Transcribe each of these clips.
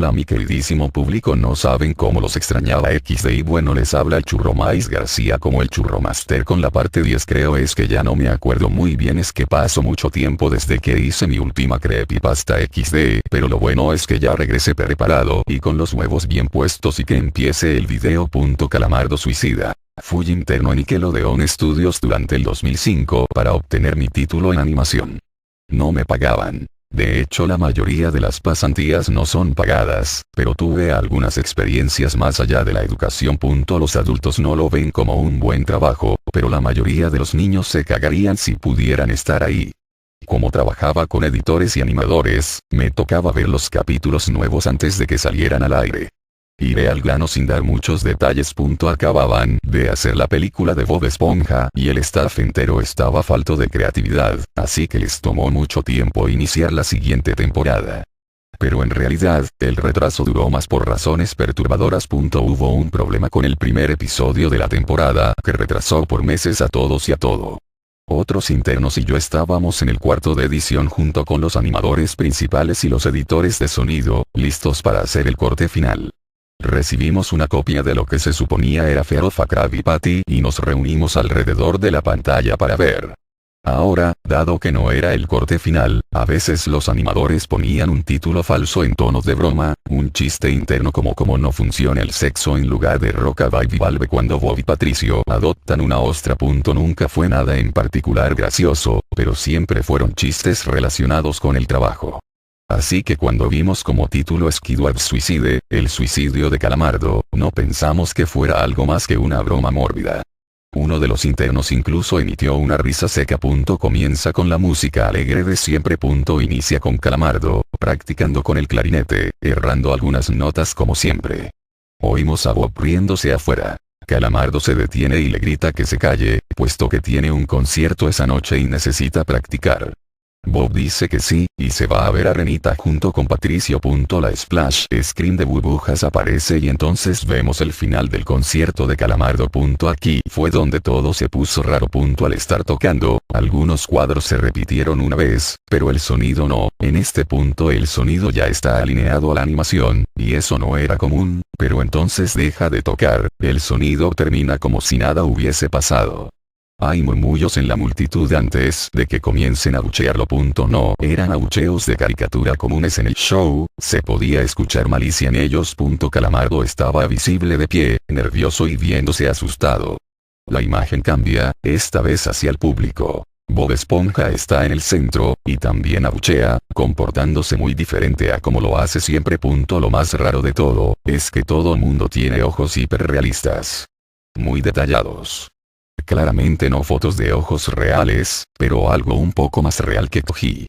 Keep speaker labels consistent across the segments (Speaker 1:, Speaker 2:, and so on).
Speaker 1: Hola mi queridísimo público, no saben cómo los extrañaba XD y bueno, les habla el Churromais García como el Churromaster con la parte 10. Creo es que ya no me acuerdo muy bien, es que pasó mucho tiempo desde que hice mi última creepypasta XD, pero lo bueno es que ya regresé preparado y con los huevos bien puestos y que empiece el video. Calamardo suicida. Fui interno en Nickelodeon Studios durante el 2005 para obtener mi título en animación. No me pagaban. De hecho, la mayoría de las pasantías no son pagadas, pero tuve algunas experiencias más allá de la educación. Los adultos no lo ven como un buen trabajo, pero la mayoría de los niños se cagarían si pudieran estar ahí. Como trabajaba con editores y animadores, me tocaba ver los capítulos nuevos antes de que salieran al aire. Iré al grano sin dar muchos detalles. Acababan de hacer la película de Bob Esponja y el staff entero estaba falto de creatividad, así que les tomó mucho tiempo iniciar la siguiente temporada. Pero en realidad, el retraso duró más por razones perturbadoras. Hubo un problema con el primer episodio de la temporada que retrasó por meses a todos y a todo. Otros internos y yo estábamos en el cuarto de edición junto con los animadores principales y los editores de sonido, listos para hacer el corte final. Recibimos una copia de lo que se suponía era Fear of a Krabby Patty y nos reunimos alrededor de la pantalla para ver. Ahora, dado que no era el corte final, a veces los animadores ponían un título falso en tono de broma, un chiste interno como no funciona el sexo en lugar de Rockabye Valve cuando Bob y Patricio adoptan una ostra. Nunca fue nada en particular gracioso, pero siempre fueron chistes relacionados con el trabajo. Así que cuando vimos como título Squidward Suicide, el suicidio de Calamardo, no pensamos que fuera algo más que una broma mórbida. Uno de los internos incluso emitió una risa seca. Comienza con la música alegre de siempre. Inicia con Calamardo, practicando con el clarinete, errando algunas notas como siempre. Oímos a Bob riéndose afuera. Calamardo se detiene y le grita que se calle, puesto que tiene un concierto esa noche y necesita practicar. Bob dice que sí, y se va a ver a Renita junto con Patricio. La splash screen de burbujas aparece y entonces vemos el final del concierto de Calamardo. Aquí fue donde todo se puso raro. Al estar tocando, algunos cuadros se repitieron una vez, pero el sonido no. En este punto el sonido ya está alineado a la animación, y eso no era común, pero entonces deja de tocar, el sonido termina como si nada hubiese pasado. Hay murmullos en la multitud antes de que comiencen a abuchearlo. No eran abucheos de caricatura comunes en el show, se podía escuchar malicia en ellos. Calamardo estaba visible de pie, nervioso y viéndose asustado. La imagen cambia, esta vez hacia el público. Bob Esponja está en el centro, y también abuchea, comportándose muy diferente a como lo hace siempre. Lo más raro de todo, es que todo el mundo tiene ojos hiperrealistas. Muy detallados. Claramente no fotos de ojos reales, pero algo un poco más real que Toji.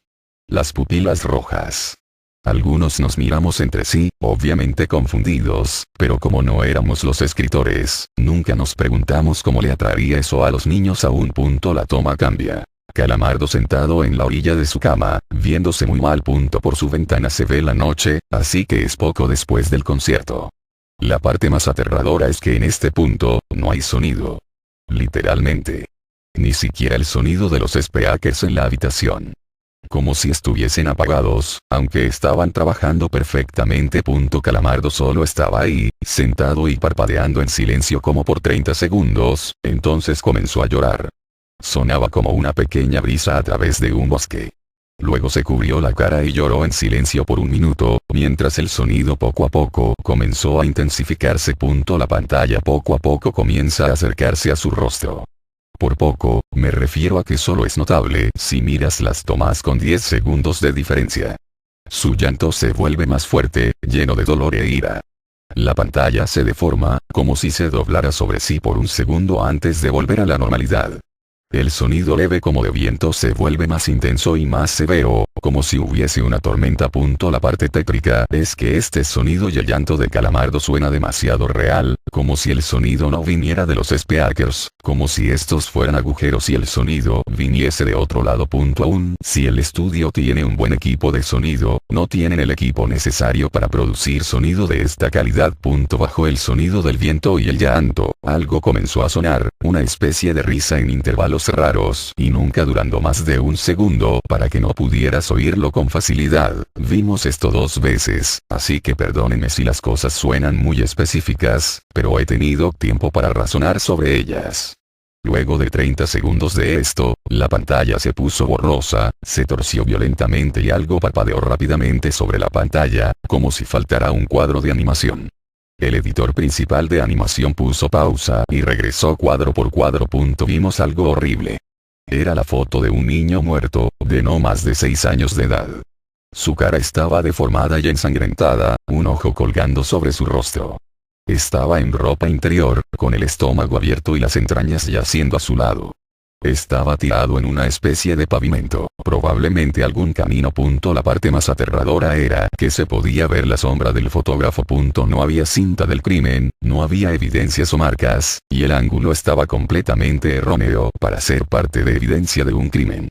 Speaker 1: Las pupilas rojas. Algunos nos miramos entre sí, obviamente confundidos, pero como no éramos los escritores, nunca nos preguntamos cómo le atraería eso a los niños aún. La toma cambia. Calamardo sentado en la orilla de su cama, viéndose muy mal. Por su ventana se ve la noche, así que es poco después del concierto. La parte más aterradora es que en este punto, no hay sonido. Literalmente. Ni siquiera el sonido de los speakers en la habitación. Como si estuviesen apagados, aunque estaban trabajando perfectamente. Calamardo solo estaba ahí, sentado y parpadeando en silencio como por 30 segundos, entonces comenzó a llorar. Sonaba como una pequeña brisa a través de un bosque. Luego se cubrió la cara y lloró en silencio por un minuto, mientras el sonido poco a poco comenzó a intensificarse. La pantalla poco a poco comienza a acercarse a su rostro. Por poco, me refiero a que solo es notable si miras las tomas con 10 segundos de diferencia. Su llanto se vuelve más fuerte, lleno de dolor e ira. La pantalla se deforma, como si se doblara sobre sí por un segundo antes de volver a la normalidad. El sonido leve como de viento se vuelve más intenso y más severo, como si hubiese una tormenta. La parte tétrica es que este sonido y el llanto de Calamardo suena demasiado real, como si el sonido no viniera de los speakers, como si estos fueran agujeros y el sonido viniese de otro lado. Aún si el estudio tiene un buen equipo de sonido, no tienen el equipo necesario para producir sonido de esta calidad. Bajo el sonido del viento y el llanto, algo comenzó a sonar, una especie de risa en intervalos raros y nunca durando más de un segundo para que no pudieras podías oírlo con facilidad. Vimos esto 2 veces, así que perdónenme si las cosas suenan muy específicas, pero he tenido tiempo para razonar sobre ellas. Luego de 30 segundos de esto, la pantalla se puso borrosa, se torció violentamente y algo parpadeó rápidamente sobre la pantalla, como si faltara un cuadro de animación. El editor principal de animación puso pausa y regresó cuadro por cuadro. Vimos algo horrible. Era la foto de un niño muerto, de no más de 6 años de edad. Su cara estaba deformada y ensangrentada, un ojo colgando sobre su rostro. Estaba en ropa interior, con el estómago abierto y las entrañas yaciendo a su lado. Estaba tirado en una especie de pavimento, probablemente algún camino. La parte más aterradora era que se podía ver la sombra del fotógrafo. No había cinta del crimen, no había evidencias o marcas, y el ángulo estaba completamente erróneo para ser parte de evidencia de un crimen.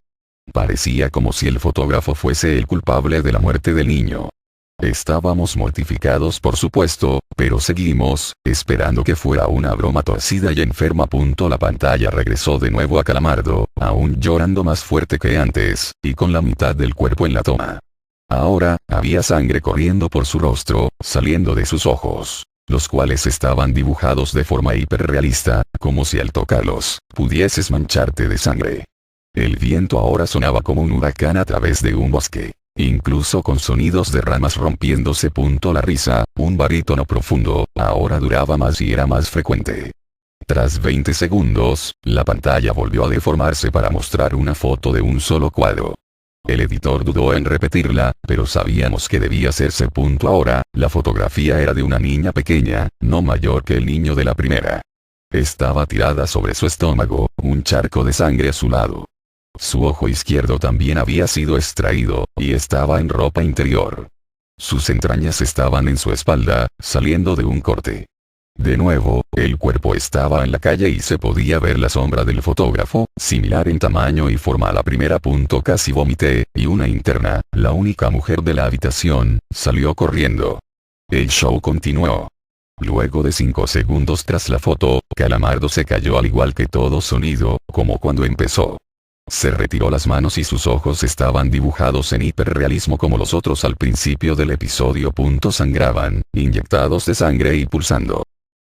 Speaker 1: Parecía como si el fotógrafo fuese el culpable de la muerte del niño. Estábamos mortificados, por supuesto, pero seguimos, esperando que fuera una broma torcida y enferma. La pantalla regresó de nuevo a Calamardo, aún llorando más fuerte que antes, y con la mitad del cuerpo en la toma. Ahora, había sangre corriendo por su rostro, saliendo de sus ojos, los cuales estaban dibujados de forma hiperrealista, como si al tocarlos, pudieses mancharte de sangre. El viento ahora sonaba como un huracán a través de un bosque. Incluso con sonidos de ramas rompiéndose. La risa, un barítono profundo, ahora duraba más y era más frecuente. Tras 20 segundos, la pantalla volvió a deformarse para mostrar una foto de un solo cuadro. El editor dudó en repetirla, pero sabíamos que debía hacerse. Ahora, la fotografía era de una niña pequeña, no mayor que el niño de la primera. Estaba tirada sobre su estómago, un charco de sangre a su lado. Su ojo izquierdo también había sido extraído, y estaba en ropa interior. Sus entrañas estaban en su espalda, saliendo de un corte. De nuevo, el cuerpo estaba en la calle y se podía ver la sombra del fotógrafo, similar en tamaño y forma a la primera. Casi vomité, y una interna, la única mujer de la habitación, salió corriendo. El show continuó. Luego de 5 segundos tras la foto, Calamardo se cayó al igual que todo sonido, como cuando empezó. Se retiró las manos y sus ojos estaban dibujados en hiperrealismo como los otros al principio del episodio. Sangraban, inyectados de sangre y pulsando.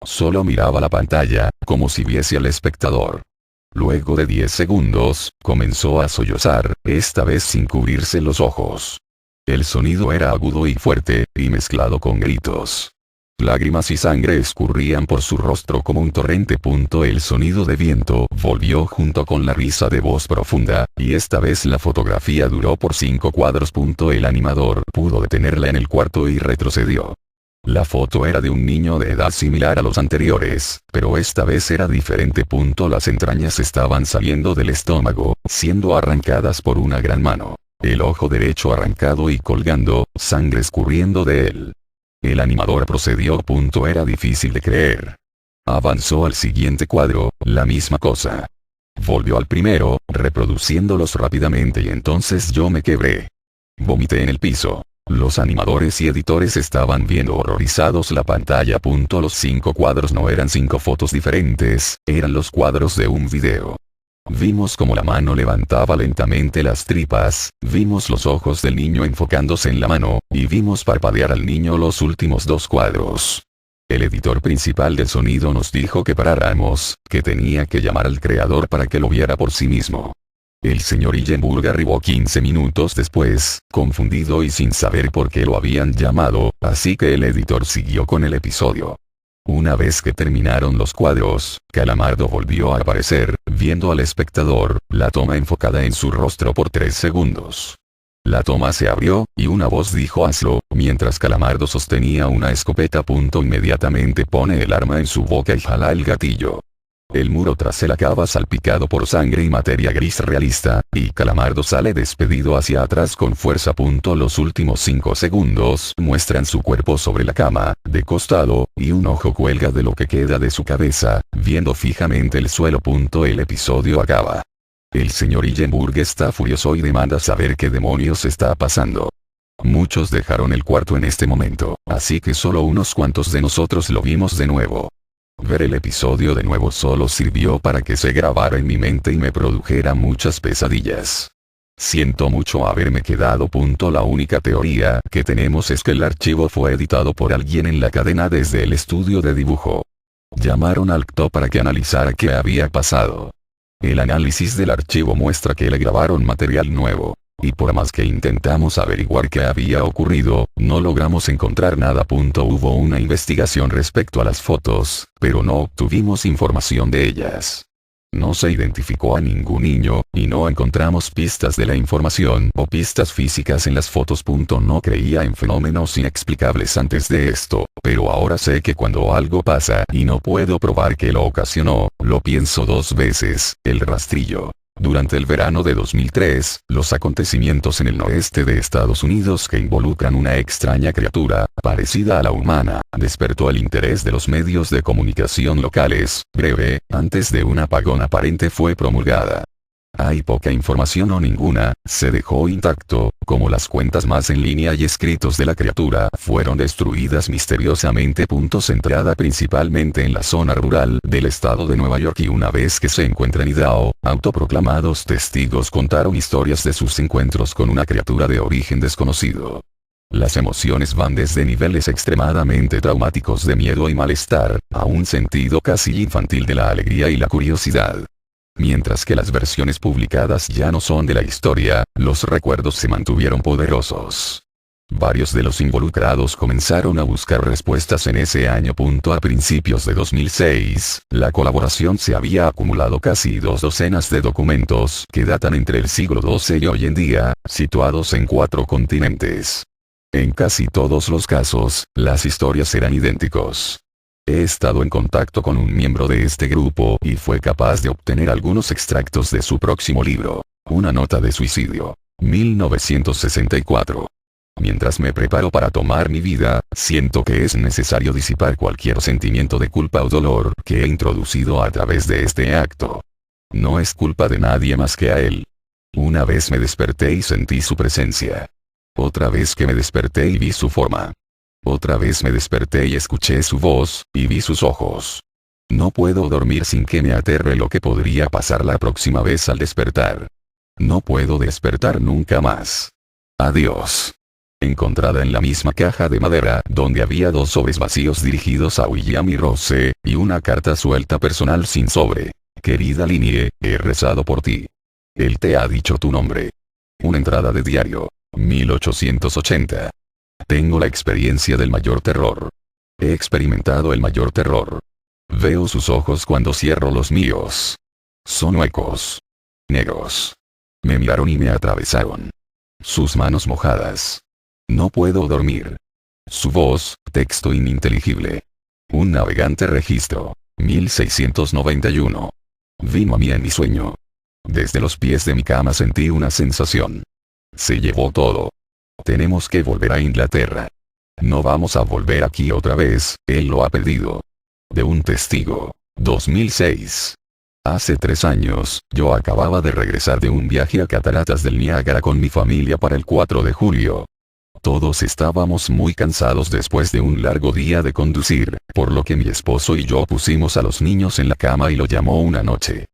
Speaker 1: Solo miraba la pantalla, como si viese al espectador. Luego de 10 segundos, comenzó a sollozar, esta vez sin cubrirse los ojos. El sonido era agudo y fuerte, y mezclado con gritos. Lágrimas y sangre escurrían por su rostro como un torrente. El sonido de viento volvió junto con la risa de voz profunda, y esta vez la fotografía duró por 5 cuadros. El animador pudo detenerla en el cuarto y retrocedió. La foto era de un niño de edad similar a los anteriores, pero esta vez era diferente. Las entrañas estaban saliendo del estómago, siendo arrancadas por una gran mano. El ojo derecho arrancado y colgando, sangre escurriendo de él. El animador procedió. Era difícil de creer. Avanzó al siguiente cuadro, la misma cosa. Volvió al primero, reproduciéndolos rápidamente y entonces yo me quebré. Vomité en el piso. Los animadores y editores estaban viendo horrorizados la pantalla. Los 5 cuadros no eran 5 fotos diferentes, eran los cuadros de un video. Vimos como la mano levantaba lentamente las tripas, vimos los ojos del niño enfocándose en la mano, y vimos parpadear al niño los últimos 2 cuadros. El editor principal del sonido nos dijo que paráramos, que tenía que llamar al creador para que lo viera por sí mismo. El señor Hillenburg arribó 15 minutos después, confundido y sin saber por qué lo habían llamado, así que el editor siguió con el episodio. Una vez que terminaron los cuadros, Calamardo volvió a aparecer, viendo al espectador, la toma enfocada en su rostro por 3 segundos. La toma se abrió, y una voz dijo hazlo, mientras Calamardo sostenía una escopeta. Inmediatamente pone el arma en su boca y jala el gatillo. El muro tras él acaba salpicado por sangre y materia gris realista, y Calamardo sale despedido hacia atrás con fuerza. Los últimos 5 segundos muestran su cuerpo sobre la cama, de costado, y un ojo cuelga de lo que queda de su cabeza, viendo fijamente el suelo. El episodio acaba. El señor Hillenburg está furioso y demanda saber qué demonios está pasando. Muchos dejaron el cuarto en este momento, así que solo unos cuantos de nosotros lo vimos de nuevo. Ver el episodio de nuevo solo sirvió para que se grabara en mi mente y me produjera muchas pesadillas. Siento mucho haberme quedado. La única teoría que tenemos es que el archivo fue editado por alguien en la cadena desde el estudio de dibujo. Llamaron al CTO para que analizara qué había pasado. El análisis del archivo muestra que le grabaron material nuevo. Y por más que intentamos averiguar qué había ocurrido, no logramos encontrar nada. Hubo una investigación respecto a las fotos, pero no obtuvimos información de ellas. No se identificó a ningún niño, y no encontramos pistas de la información o pistas físicas en las fotos. No creía en fenómenos inexplicables antes de esto, pero ahora sé que cuando algo pasa y no puedo probar que lo ocasionó, lo pienso dos veces. El rastrillo. Durante el verano de 2003, los acontecimientos en el noreste de Estados Unidos que involucran una extraña criatura, parecida a la humana, despertó el interés de los medios de comunicación locales. Breve, antes de un apagón aparente fue promulgada. Hay poca información o ninguna, se dejó intacto, como las cuentas más en línea y escritos de la criatura fueron destruidas misteriosamente. Centrada principalmente en la zona rural del estado de Nueva York, y una vez que se encuentra en Idaho, autoproclamados testigos contaron historias de sus encuentros con una criatura de origen desconocido. Las emociones van desde niveles extremadamente traumáticos de miedo y malestar, a un sentido casi infantil de la alegría y la curiosidad. Mientras que las versiones publicadas ya no son de la historia, los recuerdos se mantuvieron poderosos. Varios de los involucrados comenzaron a buscar respuestas en ese año. A principios de 2006, la colaboración se había acumulado casi 2 docenas de documentos que datan entre el siglo XII y hoy en día, situados en 4 continentes. En casi todos los casos, las historias eran idénticos. He estado en contacto con un miembro de este grupo y fue capaz de obtener algunos extractos de su próximo libro, Una nota de suicidio, 1964. Mientras me preparo para tomar mi vida, siento que es necesario disipar cualquier sentimiento de culpa o dolor que he introducido a través de este acto. No es culpa de nadie más que a él. Una vez me desperté y sentí su presencia. Otra vez que me desperté y vi su forma. Otra vez me desperté y escuché su voz, y vi sus ojos. No puedo dormir sin que me aterre lo que podría pasar la próxima vez al despertar. No puedo despertar nunca más. Adiós. Encontrada en la misma caja de madera donde había 2 sobres vacíos dirigidos a William y Rose, y una carta suelta personal sin sobre. Querida Linie, he rezado por ti. Él te ha dicho tu nombre. Una entrada de diario, 1880. Tengo la experiencia del mayor terror. He experimentado el mayor terror. Veo sus ojos cuando cierro los míos. Son huecos. Negros. Me miraron y me atravesaron. Sus manos mojadas. No puedo dormir. Su voz, texto ininteligible. Un navegante registro, 1691. Vino a mí en mi sueño. Desde los pies de mi cama sentí una sensación. Se llevó todo. Tenemos que volver a Inglaterra. No vamos a volver aquí otra vez, él lo ha pedido. De un testigo. 2006. Hace 3 años, yo acababa de regresar de un viaje a Cataratas del Niágara con mi familia para el 4 de julio. Todos estábamos muy cansados después de un largo día de conducir, por lo que mi esposo y yo pusimos a los niños en la cama y lo llamó una noche.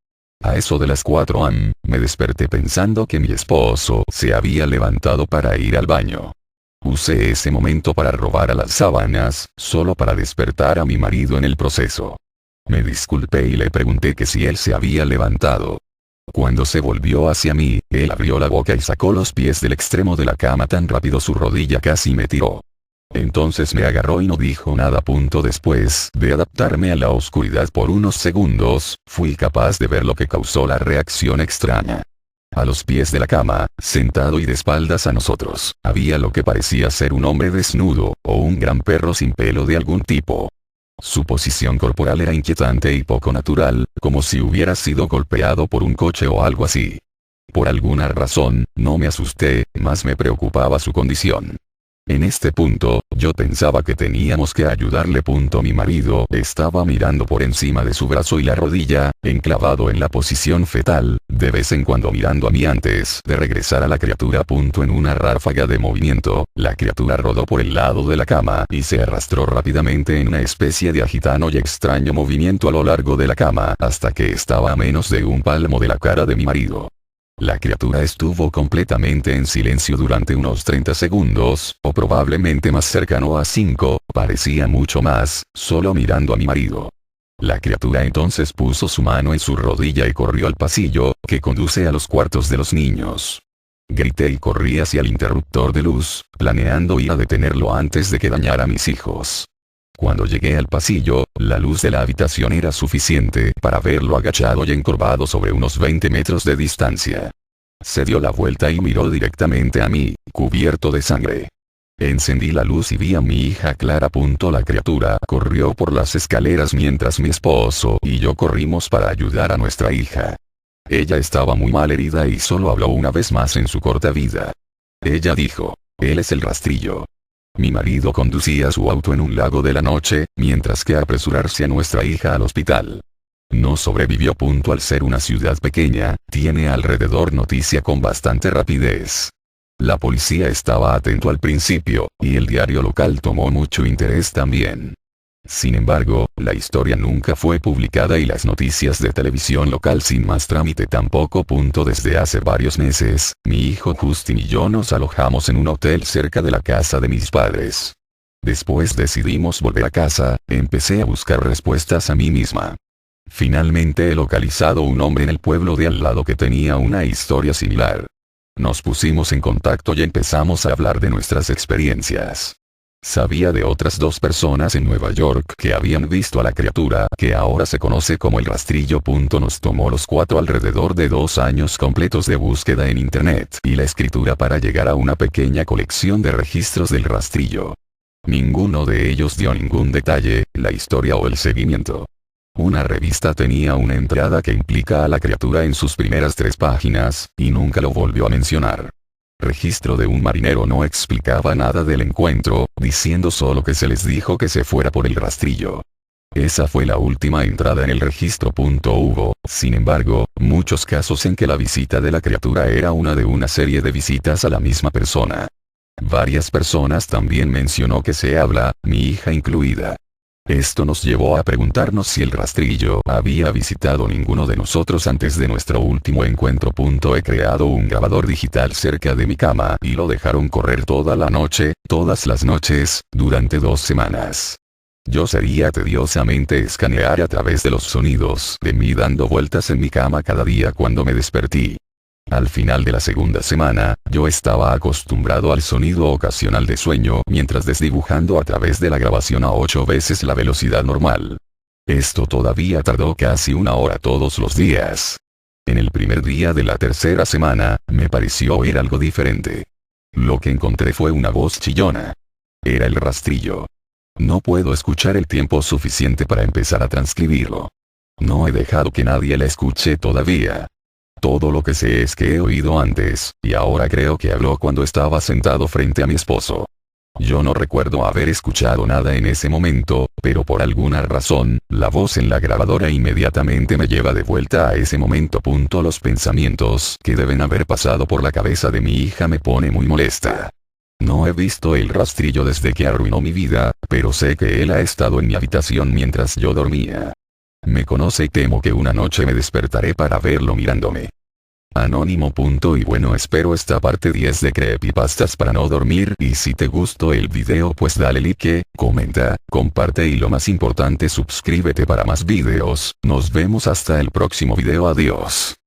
Speaker 1: A eso de las 4 am, me desperté pensando que mi esposo se había levantado para ir al baño. Usé ese momento para robar a las sábanas, solo para despertar a mi marido en el proceso. Me disculpé y le pregunté que si él se había levantado. Cuando se volvió hacia mí, él abrió la boca y sacó los pies del extremo de la cama tan rápido su rodilla casi me tiró. Entonces me agarró y no dijo nada. Después de adaptarme a la oscuridad por unos segundos, fui capaz de ver lo que causó la reacción extraña. A los pies de la cama, sentado y de espaldas a nosotros, había lo que parecía ser un hombre desnudo, o un gran perro sin pelo de algún tipo. Su posición corporal era inquietante y poco natural, como si hubiera sido golpeado por un coche o algo así. Por alguna razón, no me asusté, más me preocupaba su condición. En este punto, yo pensaba que teníamos que ayudarle. Mi marido estaba mirando por encima de su brazo y la rodilla, enclavado en la posición fetal, de vez en cuando mirando a mí antes de regresar a la criatura. En una ráfaga de movimiento, la criatura rodó por el lado de la cama y se arrastró rápidamente en una especie de agitano y extraño movimiento a lo largo de la cama hasta que estaba a menos de un palmo de la cara de mi marido. La criatura estuvo completamente en silencio durante unos 30 segundos, o probablemente más cercano a 5, parecía mucho más, solo mirando a mi marido. La criatura entonces puso su mano en su rodilla y corrió al pasillo, que conduce a los cuartos de los niños. Grité y corrí hacia el interruptor de luz, planeando ir a detenerlo antes de que dañara a mis hijos. Cuando llegué al pasillo, la luz de la habitación era suficiente para verlo agachado y encorvado sobre unos 20 metros de distancia. Se dio la vuelta y miró directamente a mí, cubierto de sangre. Encendí la luz y vi a mi hija Clara. La criatura corrió por las escaleras mientras mi esposo y yo corrimos para ayudar a nuestra hija. Ella estaba muy mal herida y solo habló una vez más en su corta vida. Ella dijo: "Él es el rastrillo". Mi marido conducía su auto en un lago de la noche, mientras que apresurarse a nuestra hija al hospital. No sobrevivió. Al ser una ciudad pequeña, tiene alrededor noticia con bastante rapidez. La policía estaba atento al principio, y el diario local tomó mucho interés también. Sin embargo, la historia nunca fue publicada y las noticias de televisión local sin más trámite tampoco. Desde hace varios meses, mi hijo Justin y yo nos alojamos en un hotel cerca de la casa de mis padres. Después decidimos volver a casa, empecé a buscar respuestas a mí misma. Finalmente he localizado un hombre en el pueblo de al lado que tenía una historia similar. Nos pusimos en contacto y empezamos a hablar de nuestras experiencias. Sabía de otras 2 personas en Nueva York que habían visto a la criatura que ahora se conoce como el rastrillo. Nos tomó los 4 alrededor de 2 años completos de búsqueda en internet y la escritura para llegar a una pequeña colección de registros del rastrillo. Ninguno de ellos dio ningún detalle, la historia o el seguimiento. Una revista tenía una entrada que implica a la criatura en sus primeras 3 páginas, y nunca lo volvió a mencionar. Registro de un marinero no explicaba nada del encuentro, diciendo solo que se les dijo que se fuera por el rastrillo. Esa fue la última entrada en el registro. Hubo, sin embargo, muchos casos en que la visita de la criatura era una de una serie de visitas a la misma persona. Varias personas también mencionó que se habla, mi hija incluida. Esto nos llevó a preguntarnos si el rastrillo había visitado ninguno de nosotros antes de nuestro último encuentro. He creado un grabador digital cerca de mi cama y lo dejaron correr toda la noche, todas las noches, durante 2 semanas. Yo sería tediosamente escanear a través de los sonidos de mí dando vueltas en mi cama cada día cuando me desperté. Al final de la segunda semana, yo estaba acostumbrado al sonido ocasional de sueño mientras desdibujando a través de la grabación a 8 veces la velocidad normal. Esto todavía tardó casi 1 hora todos los días. En el primer día de la tercera semana, me pareció oír algo diferente. Lo que encontré fue una voz chillona. Era el rastrillo. No puedo escuchar el tiempo suficiente para empezar a transcribirlo. No he dejado que nadie la escuche todavía. Todo lo que sé es que he oído antes, y ahora creo que habló cuando estaba sentado frente a mi esposo. Yo no recuerdo haber escuchado nada en ese momento, pero por alguna razón, la voz en la grabadora inmediatamente me lleva de vuelta a ese momento. Los pensamientos que deben haber pasado por la cabeza de mi hija me pone muy molesta. No he visto el rastrillo desde que arruinó mi vida, pero sé que él ha estado en mi habitación mientras yo dormía. Me conoce y temo que una noche me despertaré para verlo mirándome. Anónimo. Y bueno, espero esta parte 10 de Creepypastas para no dormir, y si te gustó el video pues dale like, comenta, comparte y lo más importante suscríbete para más videos. Nos vemos hasta el próximo video. Adiós.